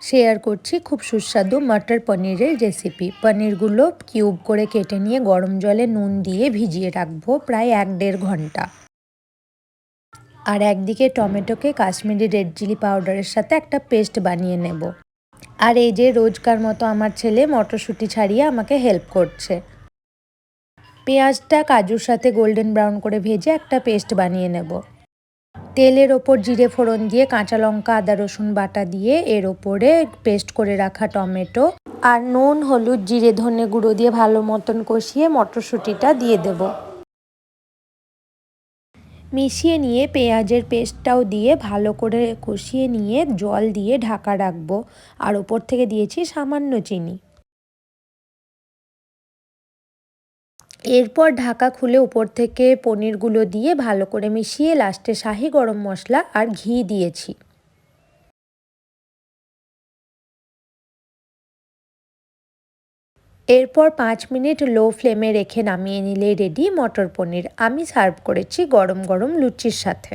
Share করছি খুব সুস্বাদু মটর পনিরের রেসিপি। পনিরগুলো কিউব করে কেটে নিয়ে গরম জলে নুন দিয়ে ভিজিয়ে রাখবো প্রায় 1-1.5 ঘন্টা। আর একদিকে টমেটোকে কাশ্মীরি রেড চিলি পাউডারের সাথে একটা পেস্ট বানিয়ে নেব। আর এই যে রোজকার মতো আমার ছেলে মটরশুঁটি ছাড়িয়ে আমাকে হেল্প করছে। পেঁয়াজটা কাজুর সাথে গোল্ডেন ব্রাউন করে ভেজে একটা পেস্ট বানিয়ে নেব। তেলের ওপর জিরে ফোড়ন দিয়ে কাঁচা লঙ্কা আদা রসুন বাটা দিয়ে এর ওপরে পেস্ট করে রাখা টমেটো আর নুন হলুদ জিরে ধনে গুঁড়ো দিয়ে ভালো মতন কষিয়ে মটরশুঁটিটা দিয়ে দেব। মিশিয়ে নিয়ে পেঁয়াজের পেস্টটাও দিয়ে ভালো করে কষিয়ে নিয়ে জল দিয়ে ঢাকা রাখবো। আর ওপর থেকে দিয়েছি সামান্য চিনি। এরপর ঢাকা খুলে উপর থেকে পনিরগুলো দিয়ে ভালো করে মিশিয়ে লাস্টে শাহি গরম মশলা আর ঘি দিয়েছি। এরপর 5 মিনিট লো ফ্লেমে রেখে নামিয়ে নিলেই রেডি মটর পনির। আমি সার্ভ করেছি গরম গরম লুচির সাথে।